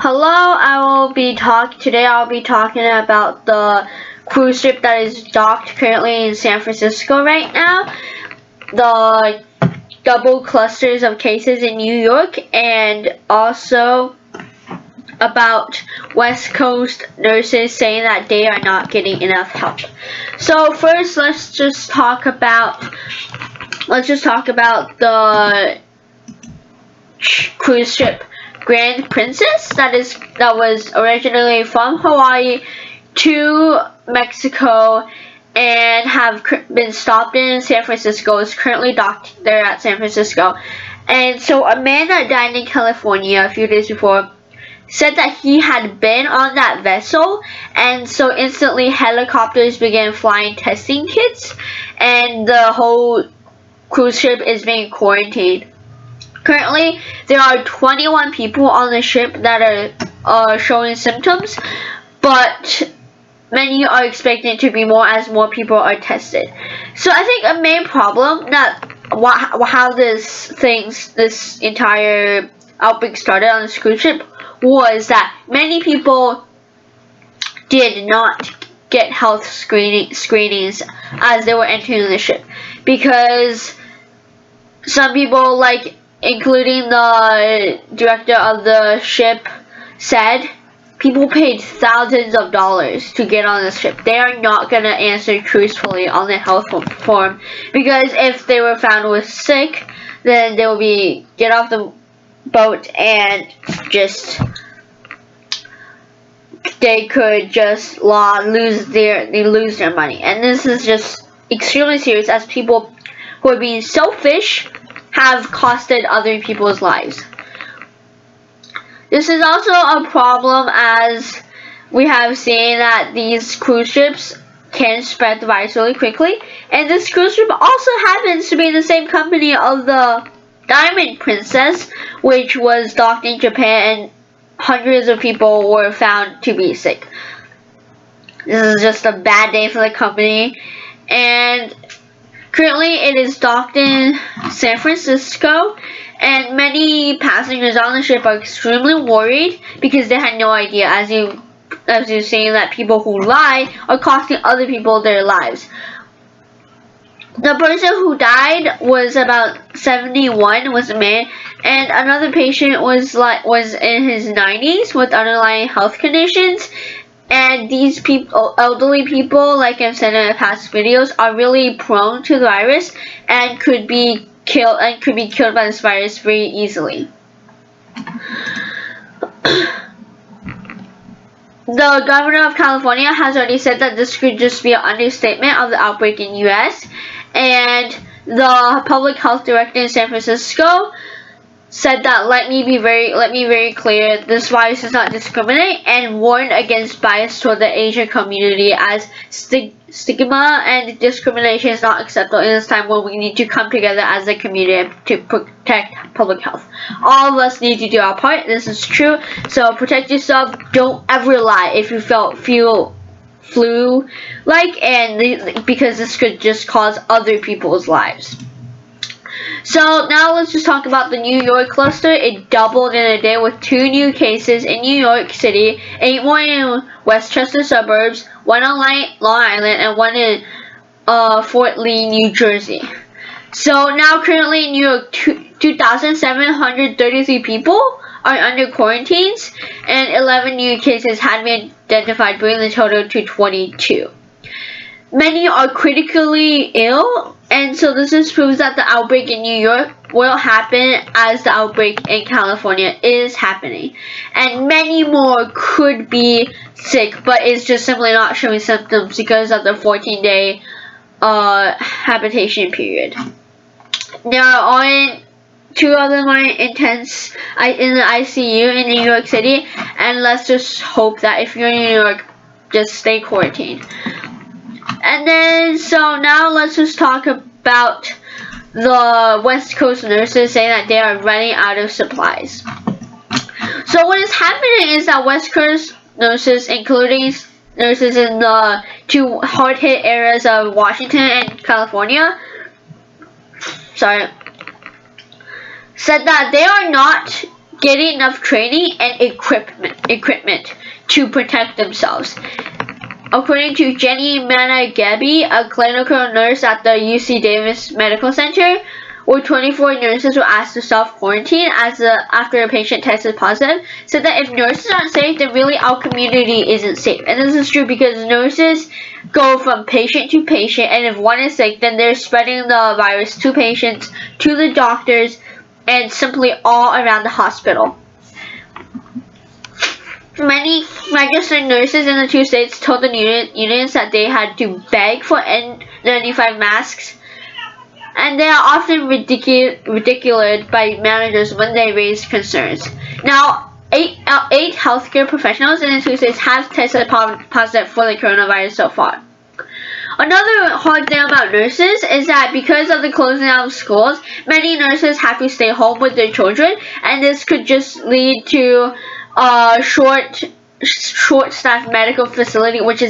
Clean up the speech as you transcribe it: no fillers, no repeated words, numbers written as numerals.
Hello, today I'll be talking about the cruise ship that is docked currently in San Francisco right now, the double clusters of cases in New York, and also about West Coast nurses saying that they are not getting enough help. So first, let's just talk about the cruise ship Grand Princess that was originally from Hawaii to Mexico and have been stopped in San Francisco. Is currently docked there at San Francisco. And so a man that died in California a few days before said that he had been on that vessel, and so instantly helicopters began flying testing kits, and the whole cruise ship is being quarantined. Currently, there are 21 people on the ship that are showing symptoms, but many are expecting to be more as more people are tested. So I think a main problem how this entire outbreak started on this cruise ship was that many people did not get health screenings as they were entering the ship, because some people, including the director of the ship, said people paid thousands of dollars to get on this ship. They are not going to answer truthfully on the health form, because if they were found with sick, then they will be get off the boat and they could just lose their money. And this is just extremely serious, as people who are being selfish have costed other people's lives. This is also a problem, as we have seen that these cruise ships can spread the virus really quickly, and this cruise ship also happens to be the same company of the Diamond Princess, which was docked in Japan, and hundreds of people were found to be sick. This is just a bad day for the company, and currently it is docked in San Francisco, and many passengers on the ship are extremely worried because they had no idea, as you're seeing, that people who lie are costing other people their lives. The person who died was about 71, was a man, and another patient was in his 90s with underlying health conditions. And these people, elderly people, like I've said in the past videos, are really prone to the virus and could be killed by this virus very easily. The governor of California has already said that this could just be an understatement of the outbreak in U.S. And the public health director in San Francisco said that let me be very clear, this virus does not discriminate, and warned against bias toward the Asian community, as stigma and discrimination is not acceptable in this time when we need to come together as a community to protect public health. All of us need to do our part. This is true. So protect yourself. Don't ever lie if you feel flu-like, and because this could just cause other people's lives. So now let's just talk about the New York cluster. It doubled in a day with 2 new cases in New York City, 8 more in Westchester suburbs, 1 on Long Island, and 1 in Fort Lee, New Jersey. So now currently in New York, 2,733 people are under quarantines, and 11 new cases had been identified, bringing the total to 22. Many are critically ill, and so this just proves that the outbreak in New York will happen as the outbreak in California is happening. And many more could be sick, but it's just simply not showing symptoms because of the 14-day habitation period. There are 2 of them are in the ICU in New York City, and let's just hope that if you're in New York, just stay quarantined. And then, so now let's just talk about the West Coast nurses saying that they are running out of supplies. So what is happening is that West Coast nurses, including nurses in the 2 hard-hit areas of Washington and California, said that they are not getting enough training and equipment to protect themselves. According to Jenny Managabi, a clinical nurse at the UC Davis Medical Center, where 24 nurses were asked to self-quarantine after a patient tested positive, said that if nurses aren't safe, then really our community isn't safe. And this is true because nurses go from patient to patient, and if one is sick, then they're spreading the virus to patients, to the doctors, and simply all around the hospital. Many registered nurses in the 2 states told the unions that they had to beg for N95 masks, and they are often ridiculed by managers when they raise concerns. Now, eight healthcare professionals in the 2 states have tested positive for the coronavirus so far. Another hard thing about nurses is that because of the closing down of schools, many nurses have to stay home with their children, and this could just lead to short-staffed medical facility, which is